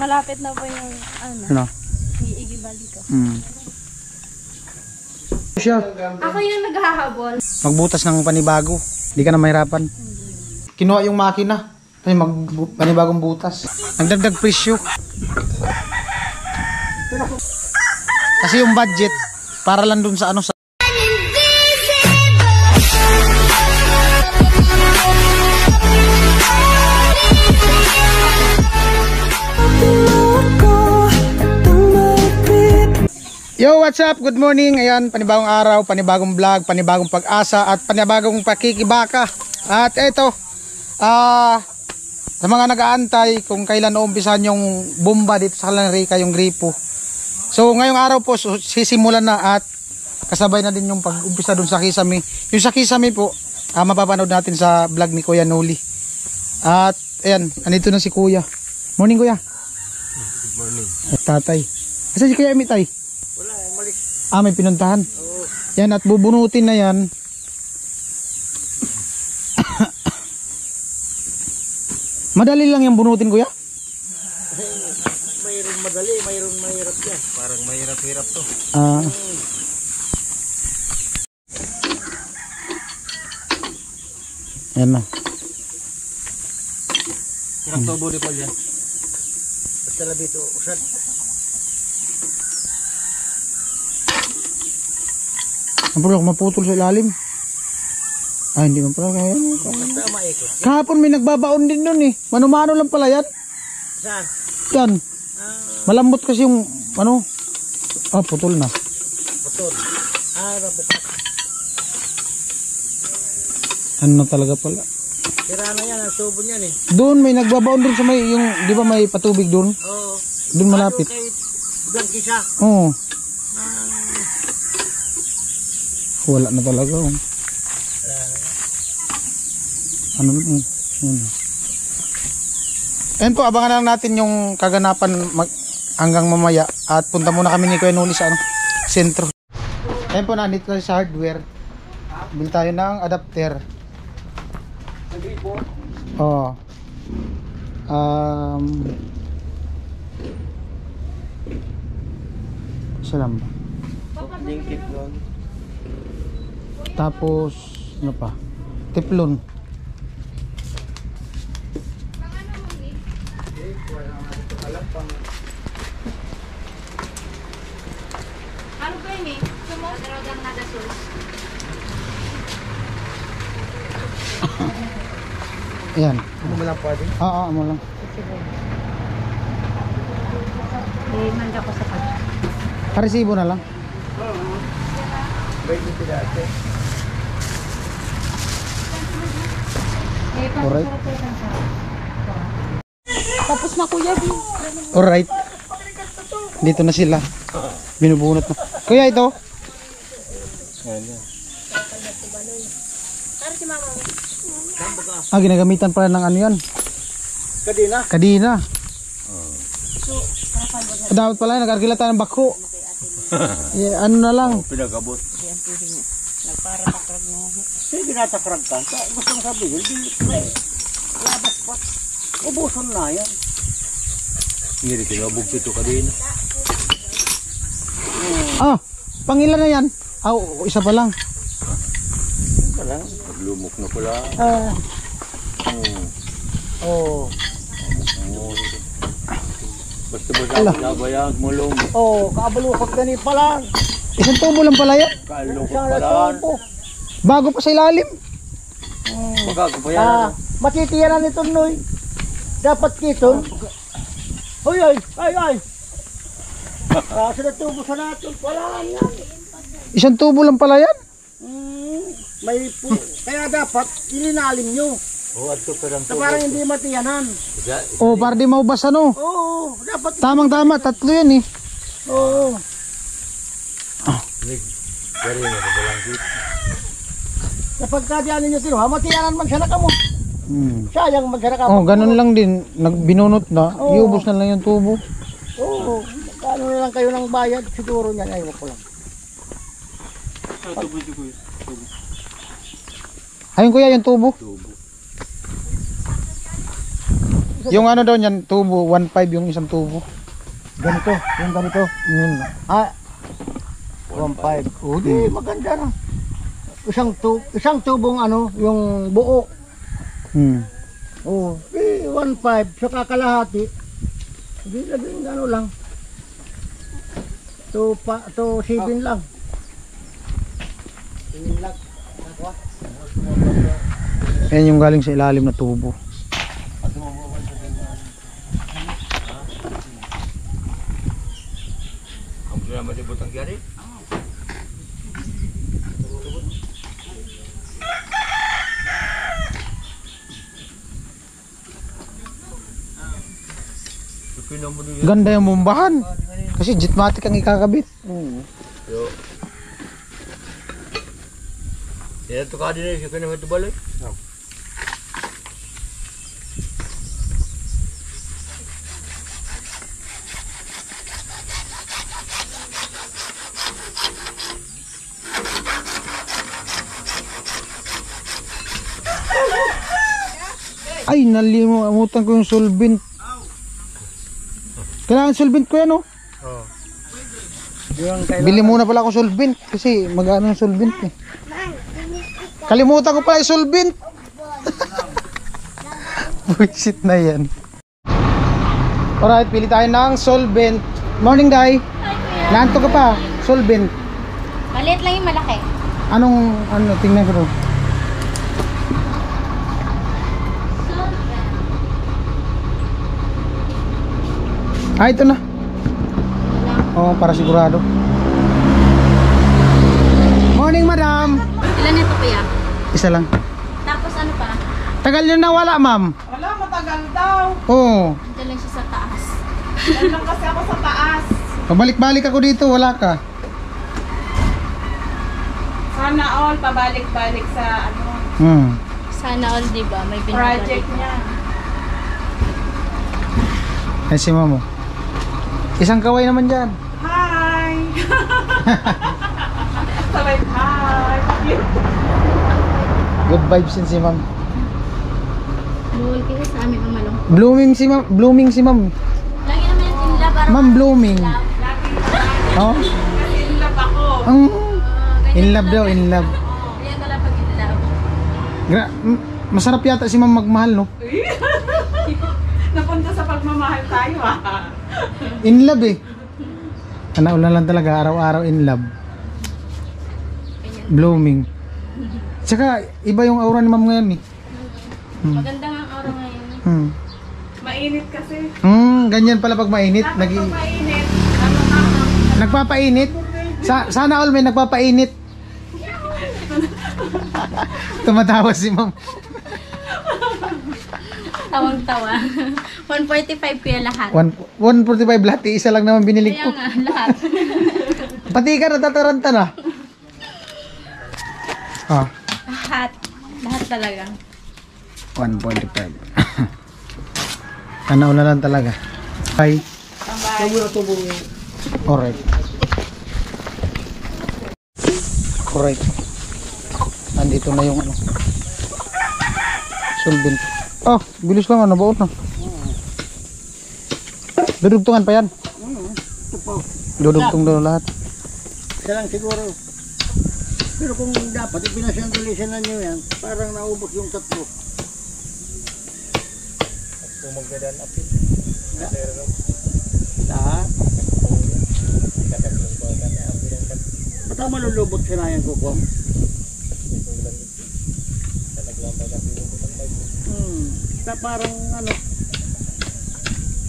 Malapit na po yung Ano? iigibali ko. Siya. Ako yung naghahabol. Magbutas ng panibago. Hindi ka na mahirapan. Kinuha yung makina. Ay, panibagong butas. Nagdagdag presyo. Kasi yung budget para lang dun sa ano sa Yo, what's up? Good morning. Ayan, panibagong araw, panibagong vlog, panibagong pag-asa at panibagong pakikibaka. At eto, sa mga nag-aantay kung kailan umpisahan yung bomba dito sa Kalanrica, yung gripo. So ngayong araw po sisimulan na at kasabay na din yung pag-umpisa dun sa Kisame. Yung sa Kisame po, mapapanood natin sa vlog ni Kuya Noli. At ayan, andito na si Kuya. Morning Kuya. Good morning. At tatay. Asa si Kuya Emitay? Wala, malik. May pinuntahan. Oo. Yan, at bubunutin na yan. Madali lang yung bunutin, Kuya? Mayroon madali, mayroon mahirap yan. Parang mahirap-hirap to. Yan na. Kirang tubo di pa dyan. Basta labi ito, usad. Ang pala, maputol sa ilalim. Hindi man pala kaya. Basta maikot. Kahapon may nagbabaon din nun eh. Mano-mano lang pala yan. Saan? Yan. Malambot kasi yung ano. Putol na. Putol. Rabukat. Ano na talaga pala. Sira na yan, ang tubo niyan eh. Doon may nagbabaon dun sa may, yung, di ba may patubig doon? Oo. Doon malapit. Kay Blanquisa. Oo. Wala na talaga. Ano na yun? Ayan po, abangan lang natin yung kaganapan hanggang mamaya. At punta muna kami ni Kuya Noli sa sentro. Ayan po, nandito tayo sa hardware. Bili tayo ng adapter. Oo. Isa lang ba? Lingkit nun. Tapos, ano pa? Teflon. Ano ba yun eh? Sumodrogang nagasus. Ayan. Ano mo lang pwede? Mo lang. Manda ko sa pag. Karesibo na lang. Oo. Pwede sila ate. Alright. Tapos na Kuya. Alright. Dito na sila. Binubunot na. Kuya, ito. Ayan. Para si Mama. Ginagamitan pala ng ano yan. Kadina? Kadina. Dapat pala nag-argila tayo ng bako. Ano na lang. Pinagabot. Nagpara-takrag mo. Sige natakrag ka. Gusto mo sabihin, labas pa. Ubuson na yan. Hindi tinabog ito kadina. Pangilan na yan. Isa pa lang. Ito lang. Lumok na pala. Basta ba nabayag mo lum? Kaabalukot gani pa lang. Isang tubo lang pala yan. Kalukot pala. Bago pa sa ilalim. Bago pa yan. Matitiyanan nito Noy. Dapat kiton. Ay. Sila tubo sa natin. Wala yan. Isang tubo lang pala yan. Kaya dapat ilinalim nyo. Ato pa lang Na parang hindi matiyanan. Para di maubas ano. Oo, dapat. Tamang-tama, tatlo yan eh. Oo. Dari na sa balangkit. Kapag kadyanin nyo sila, matiyanan man siya na kamo. Sayang man siya na kamo. Ganun lang din. Nagbinunot na. Iubos na lang yung tubo. Oo. Kano na lang kayo ng bayad, siguro niyan. Ayaw ko lang. Ayun kuya, yung tubo. Yung ano daw niyan, tubo, 1.5 yung isang tubo. Ganito, yung ganito. Yun. Ah, 1.5. O di, maganda na. Isang tubong ano, yung buo. Hmm. Oh, di 1.5 sa kakalahati. Di laging ano lang. 2.7 lang. Yan yung galing sa ilalim na tubo. Ang sila matibot ang kiyari? Ganda yung bombahan. Kasi jetmatic ang ikakabit. Yo. Ya tu ka din eh, kaya naman ito balik. Ay, nalimutan ko yung solvent. Kailangan solvent ko yan, oh. Oh. Yung Bili muna pala ako solvent kasi mag-ano yung solvent eh. Kalimutan ko pala yung solvent. Buisit na yan. Alright, pili tayo ng solvent. Morning, Day. Naanto ka pa? Solvent. Maliit lang yung malaki. Anong, tingnan ko. Ah, ito na. Oo, para sigurado. Morning, madam. Ilan ito kuya? Isa lang. Tapos ano pa? Tagal nyo na wala, ma'am. Wala, matagal daw. Oo. Diyan lang siya sa taas. Yan lang kasi ako sa taas. Pabalik-balik ako dito, wala ka. Sana all, pabalik-balik sa ano, Sana all, di ba? May project niya. Ay, si mamo. Isang kaway naman dyan. Hi! Sabay, hi! Good vibes yun si ma'am. Luwal kasi sa amin ang malong. Blooming si ma'am. Blooming si ma'am. Lagi naman yung tinla para Ma'am, blooming. Oh? Kasi in love ako. In love daw, in love. Kaya ka lang pag in love. Masarap yata si ma'am magmahal, no? Napunta sa pagmamahal tayo ah. In love eh. Tanaw na lang talaga, araw-araw in love. Blooming. Tsaka, iba yung aura ni ma'am ngayon eh. Maganda nga ang araw ngayon. Mainit kasi. Ganyan pala pag mainit. Dapat pag mainit, ano na, Nagpapainit. Sana all may nagpapainit. Tumatawa si ma'am. Tawang-tawa. 145 kuya lahat. 145 lahat. Isa lang naman binili Kaya ko. nga, lahat. Pati ka natataranta na. Ah, Lahat. Lahat talaga. 145. Tanaw na lang talaga. Bye. Alright. Alright. Andito na yung ano. Solvent. Oh, bilis lang ano, baon na. Dudugtungan pa yan. Ito po. Dudugtong daw lahat. Isa lang siguro. Pero kung dapat ipinasyanggulisan nyo yan, parang naubos yung tatlo. Lahat. Ba't ako malulubot sinayan ko ko? Parang ano,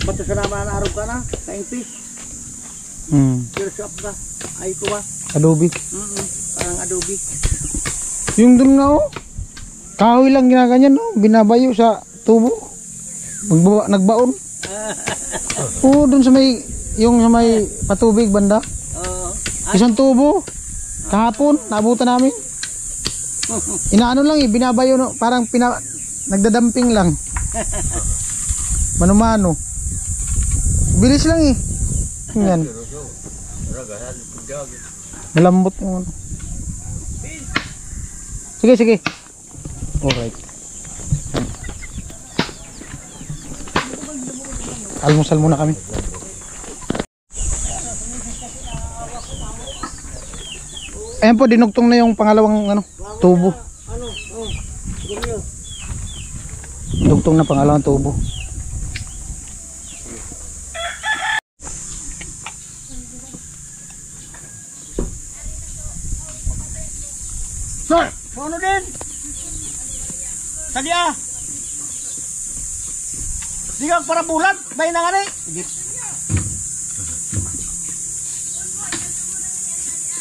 bato sa naman araw ka na, ka-impis, up ka, ay ko ba? Adobe. Parang adobe. Yung dun nga oh. Kahoy lang ginaganyan oh. Binabayo sa tubo. Nagbaon. Oo, dun sa may, yung sa may patubig banda. Isang tubo. Kahapon, naabutan namin. Inaano lang eh, binabayo no. Parang nagdadamping lang. Mano-mano. Bilis lang eh. Yan. Malambot yung ano. Sige. Alright. Almusal muna kami. Ayan po, dinugtong na yung pangalawang ano, tubo. Dugtong na pangalawang tubo. Sir, ano din? Tadi ah. Di kang para bulan, bay na nga ni.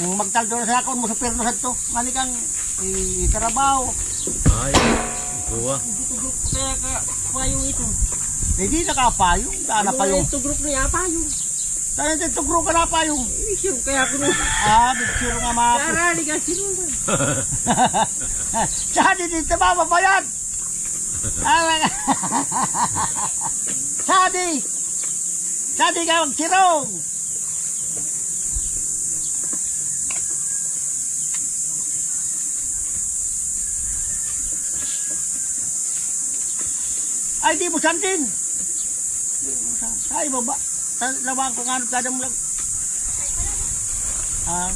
Magtaldo na sa akon mo sa perno sa to. Mani kang trabaho. Ay, buwa. Kaya ka payong ito. Hindi na ka payong, sana payong. Ito group niya, payong. Sana ito group ka na payong. Sure, kaya ako nung... Bitsuro nga mga. Karali ka sinuman. Sadi dito mababayad. Sadi ka magsirong. Ay, di mo sandin. Ay, baba. Lawang ko nga kada mo lang.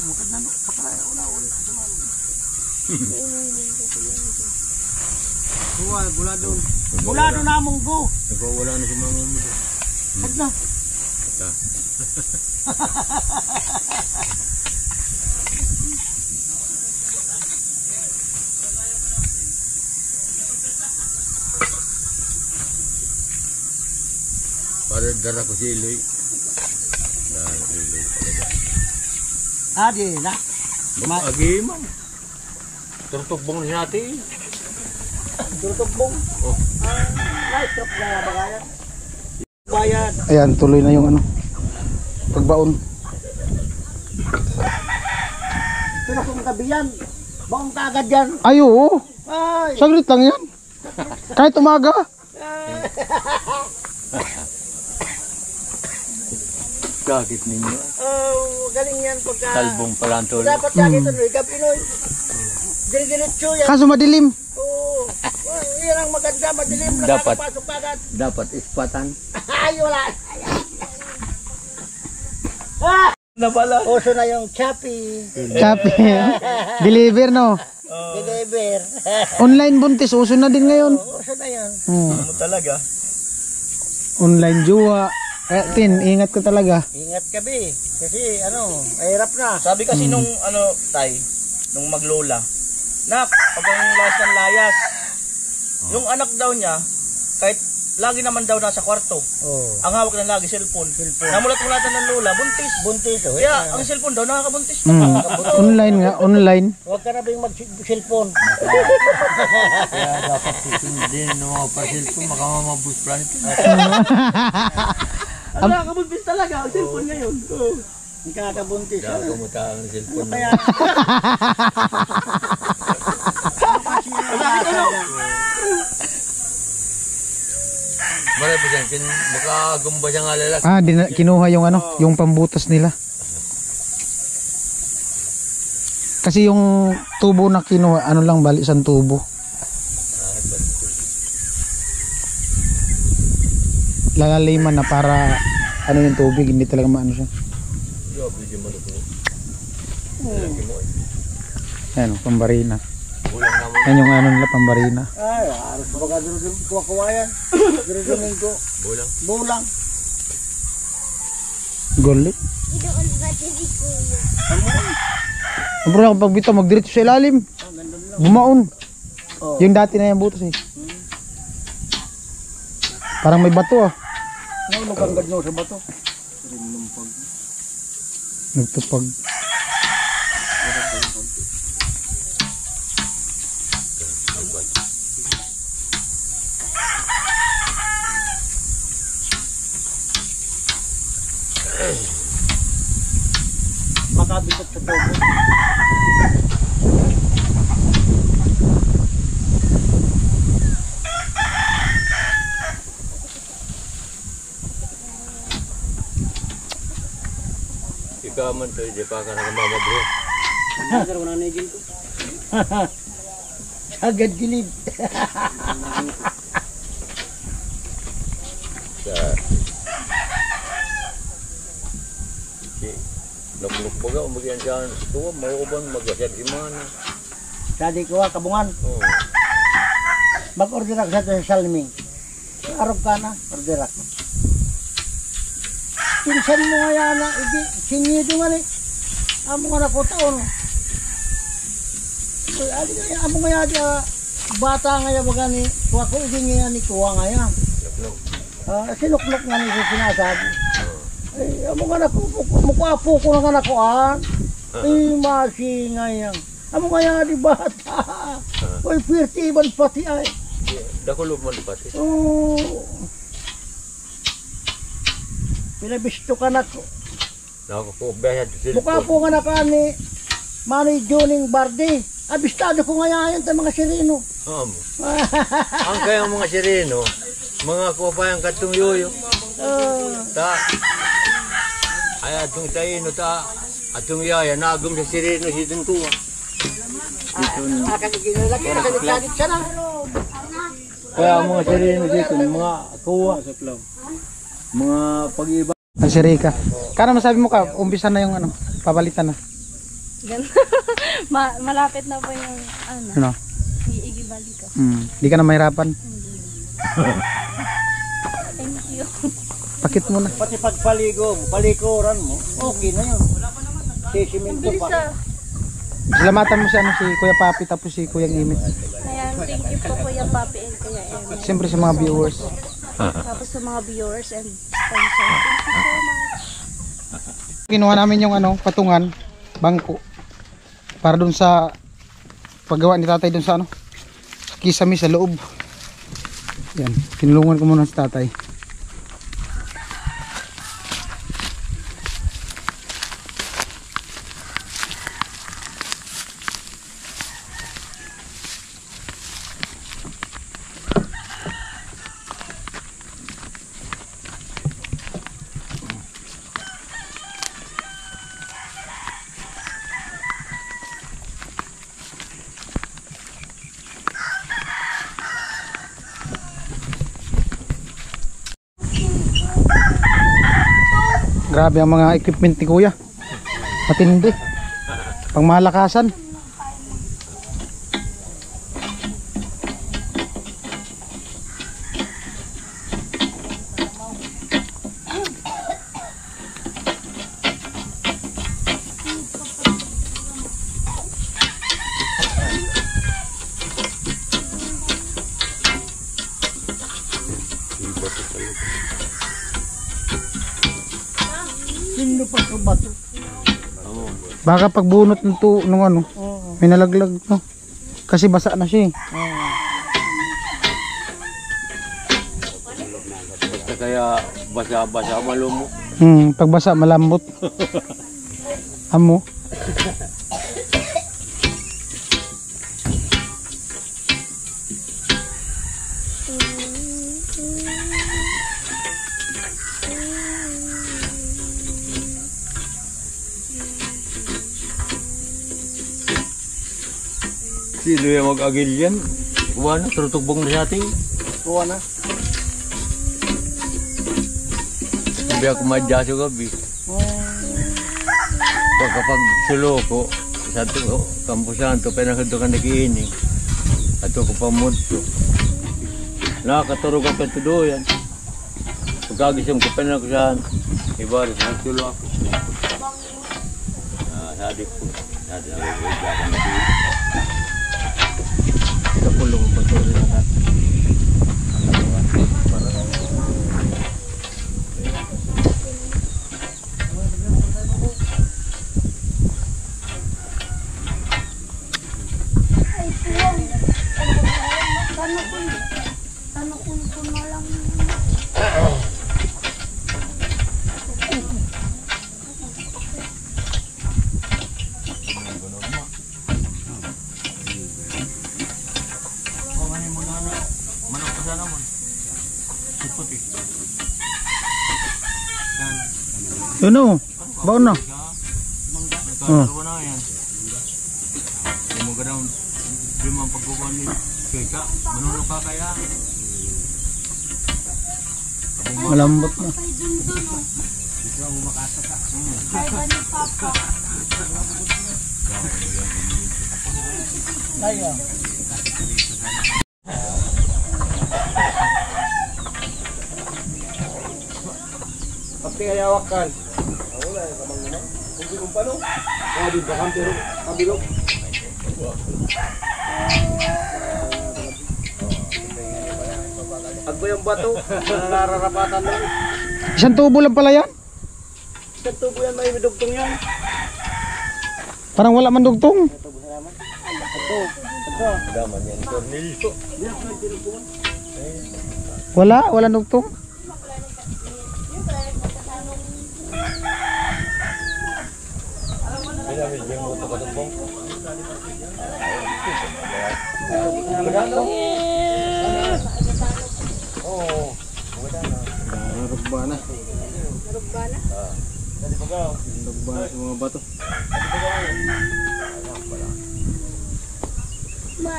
Bukod na no. Pakalaya ko na ulit. Buhay, bulado. Bulado na munggo. Nagpawala na si mama mo. Huwag na. Para dara ko si Iloy. Di na. Mag-agi man. Turtugbong na natin. Tutok-bong. Ay, trap na nga bagayan. Bayan. Ayan, tuloy na yung ano, pagbaon. Ito na kong tabiyan. Baong kaagad yan. Ay, oo. Ay. Saglit lang yan. Kahit umaga. Kakit ninyo. Galing yan pagka... Talbong palantol. Dapat yan ito, Gabi Pinoy. Dili-diretso yan. Kaso madilim. Oo. Yan ang maganda, madilim. Dapat. Nakakapasok agad. Dapat ispatan. Ay, wala. Na pala. Oso na yung Chappy. Chappy. Deliver, no? Deliver. Online buntis, uso na din ngayon. Oso na yan. Ano talaga? Online juwa. Tin, ingat ka talaga. Ingat ka, Bi. Kasi, mahirap na. Sabi kasi nung nung maglola, nak, pag ang layas ng layas, yung anak daw niya, kahit lagi naman daw nasa kwarto, ang hawak na lagi cellphone. Namulat-mulatan ng lola, buntis. Buntis. Kaya ang cellphone daw nakakabuntis. Online nga, online. Huwag ka na bing mag-cellphone. Kaya dapat susundin ng mga pa-cellphone. Baka mamabus plan ito. Ang nakakabuntis talaga, ang cellphone ngayon. Ang kakabuntis. Kaya kumutang ng cellphone. Kaya... Marami pa dyan. Makagumba siya nga lalaki. Kinuha yung ano, yung pambutas nila. Kasi yung tubo na kinuha, ano lang bali, isang tubo. Lalaliman na para ano yung tubig, hindi talaga maano siya. Ayan, pambarina. Yan yung ano nila, pambarina. Ay, harus baga dulu kuwa-kuwayan. Dulu ko. Bulang. Bulang. Golit. Bro lang pag bitaw magdiretso sa ilalim. Bumaon. Yung dati na yung butas eh. Parang may bato ah. Ano magkanggad nyo sa bato? Nagtupag. Makabitot sa tubo. Ikaw man to, hindi pa ka nakamama bro. Agad gilid. Nakulog baga, umagyan siya tuwa, mauuban, mag-asyad imana. Sadi ko kabungan. Oo. Mag-order ako sa Salming. Arog ka na, order ako. Pinsan mo nga yan na, sinyido nga ni. Amo nga na ko taon. Amo nga yan, bata nga yan, baga ni, kuha ko, hindi nga yan ni kuha nga yan. Sinuklok nga ni sinasabi. Ay, amo nga na ko, mukwapo ko na nga na ko, ay, masi nga yan. Amo nga yan, di bata. Ay, pirtiban pati ay. Dakulob man pati. Oo. Pinabisto ka na ko. Nakakubehad sa silpon. Mukha po nga na ka ni Manny Juning Bardi. Abistado ko nga yan tayo mga sirino. Ang kayang mga sireno, mga kupayang katong yoyo. Ta. Ay atong taino ta. Atong yaya nagum sa sireno sidon kuha. Kagiginalaki na kalit siya na. Kaya ang mga sireno dito, mga kuha sa plaw. Mga pag-iba. Ang si Rika. Kano masabi mo ka, umpisa na yung ano, papalitan na. Ganun. Malapit na po yung Ano? iigibali ko. Di ka na mahirapan. Thank you. Pakit mo na. Pati pagpaligo mo, palikuran mo, okay na yun. Sisimento Bilis pa. Salamatan mo si, ano, si Kuya Papi tapos si Kuya Imit. Ayan, thank you po Kuya Papi and Kuya Emma. Siyempre sa mga viewers. Tapos sa mga viewers and sponsors. Thank you so much. Kinuha namin yung ano, patungan, bangko. Para dun sa paggawa ni tatay dun sa ano, sa kisame sa loob. Yan, tinulungan ko muna si tatay. Grabe ang mga equipment ni Kuya. Matindi. Pangmalakasan. Sino pa sa bato? Baka pagbunot nung ano, may nalaglag no. Kasi basa na siya eh. Basta kaya basa-basa malumo. Pagbasa malambot. Amo. Sino yung mag-agil yan? Kuha na, tutugbong na sa ating. Kuha na. Sabi ako madya sa gabi. Pagkapag sulo ko, sa ito, kampusan ito, pinakato ka nakiining. Ato ko pamudto. Nakakaturog ako ito doon. Pagkagising ko, pinakasan. Ibaris, nagsulo ako. Sadik po. Sadik ako, ako nakiining. Kapulong pa to rin natin. Yun o, baon na. Nagkakaroon na yan. Yung mga ganang limang pagkukuhan ni Kika, manunong ka kaya. Malambot na. Ayan. Pati kaya wakan. Wala, kamang naman. Kung di kong pano. Di ba kang pero kabilog. Agbo yung bato. Nararapatan lang. Isang tubo lang pala yan. Isang tubo yan, may dugtong yan. Parang wala man dugtong. Daman yan, tornilyo. Wala dugtong. Pinamil yung moto ka tumbong. Oo. Narugba na. Narugba na sa mga bato.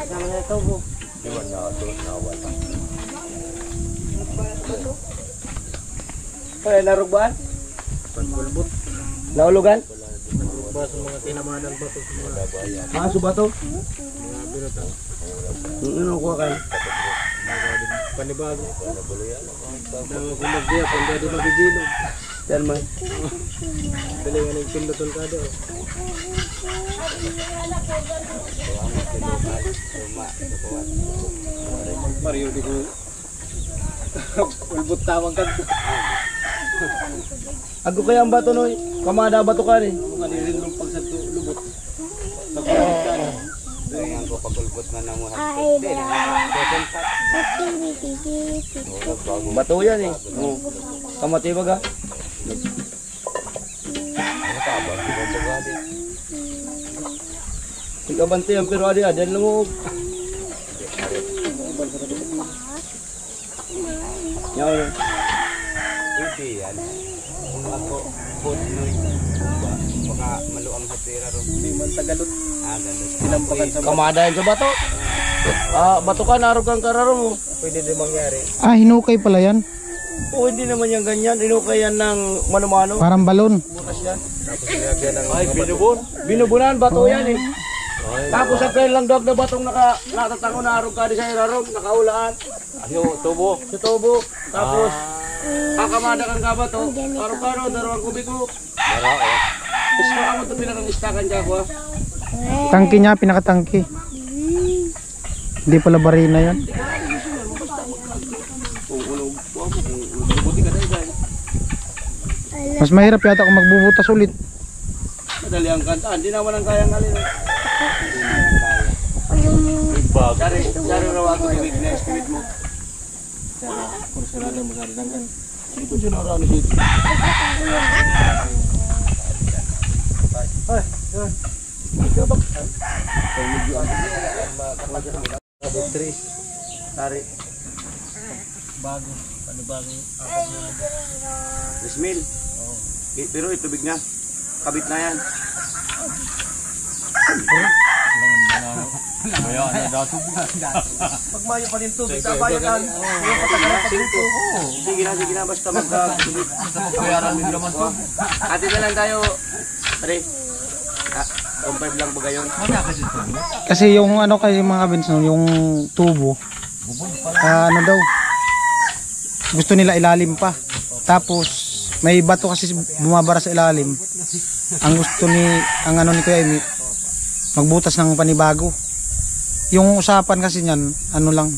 Sama na ito po. Iwan na ito na wala. Ay, narugbaan? Pagkulbot. Naulugan? Ba sa mga kinamanan bato. Maso ba to? Mga binatang. Ano kuha kayo? Panibago. Nang kumagdiya, kung dati magigilog. Yan man. Dali nga ng pinduton ka doon. Mario, di ko ulbot tawang kanto. Ako kaya ang bato noy. Kamada bato ka rin. Kanirin nung pagsato lubot. Dengan ko pagulbot na nang Bato yan eh. Oo. Kamatay baga. Ikaw bantay ang pero adi adan lumog. Yan. Hindi yan. Ako put noy. Baka maluang sa pera ron. Hindi man tagalot. Galut. Sinampakan sa Kamada yan sa bato. Bato ka narugang kararo mo. pwede din mangyari. Hinukay pala yan. Oo, hindi naman yan ganyan. Inukay yan ng mano-mano. Parang balon. Butas yan. Tapos nilagyan ng Ay, binubon. Binubunan, bato yan eh. Tapos sa kayo lang dog na batong natatango na arog ka di sa irarog, nakaulaan. Yung tubo. Sa tubo. Tapos, kakamada kang kabato. Arog-aro, darwang kubiko. Maraot. Iska ako ito pinakang istakan dyan ko. Tangki niya, pinakatangki. Hindi pala barina yan. Mas mahirap yata kung magbubutas ulit. Madali ang kanta. Hindi naman ang kayang alin. Dari raw ako ibig na spirit mo. Kursunada mo sa rinangkan. Ito sinara ni dito. Tris. Tari. Bago. Panibagong Ismail. Pero itubig na. Kabit na yan. Pagmayo pa din tubig, tabayan yan. Sige na, basta magka-tubig. bayaran din naman to. Ate na lang tayo. Tari. 1.5 lang ba gayon? Kasi yung ano kasi mga kabins, no, yung tubo, ano daw, gusto nila ilalim pa. Tapos may bato kasi bumabara sa ilalim. Ang gusto ang ano ni Kuya Emi, magbutas ng panibago. Yung usapan kasi niyan, ano lang,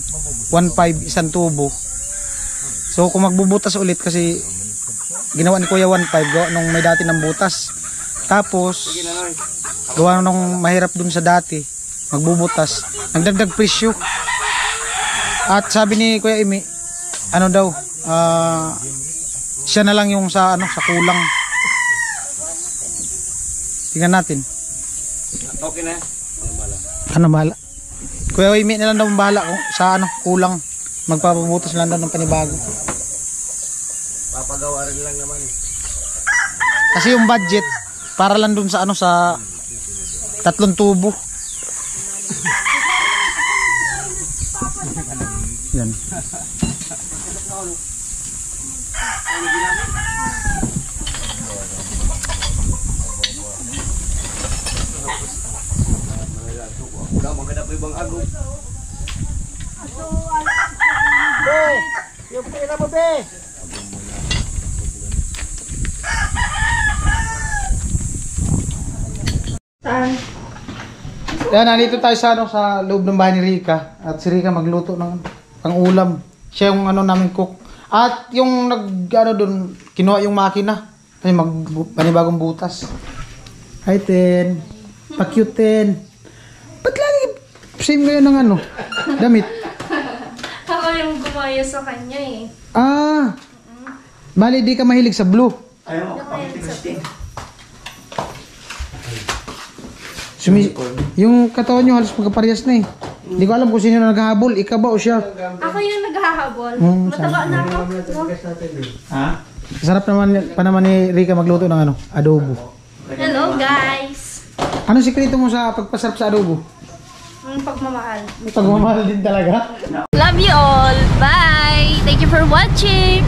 1.5 isang tubo. So kung magbubutas ulit kasi ginawa ni Kuya 1.5 gawa nung may dati ng butas. Tapos gawa nung mahirap dun sa dati, magbubutas, nagdagdag presyo. At sabi ni Kuya Emi, ano daw, siya na lang yung sa ano, sa kulang. Tingnan natin. Okay na. Ano bahala? Kuya Emi na lang daw bahala kung sa ano, kulang. Magpapabutas lang daw ng panibago. Papagawa rin lang naman. Kasi yung budget para lang dun sa ano, sa 3 tubo. Yan. Yan, nandito tayo sa, sa loob ng bahay ni Rica. At si Rica magluto ng pang-ulam. Siya yung namin cook. At yung doon, kinuha yung makina. Kasi panibagong butas. Hi, Ten. Pa-cute, Ten. Ba't lagi same ngayon ng damit? Ako yung gumaya sa kanya eh. Bali, di ka mahilig sa blue. Yung katawan nyo halos magkaparehas na eh. Hindi ko alam kung sino na naghahabol. Ikaw ba o siya? Ako yung naghahabol. Mataba na ako. No? Sarap naman ni Rica magluto ng adobo. Hello guys! Anong sikreto mo sa pagpasarap sa adobo? Pagmamahal. Pagmamahal din talaga. Love you all! Bye! Thank you for watching!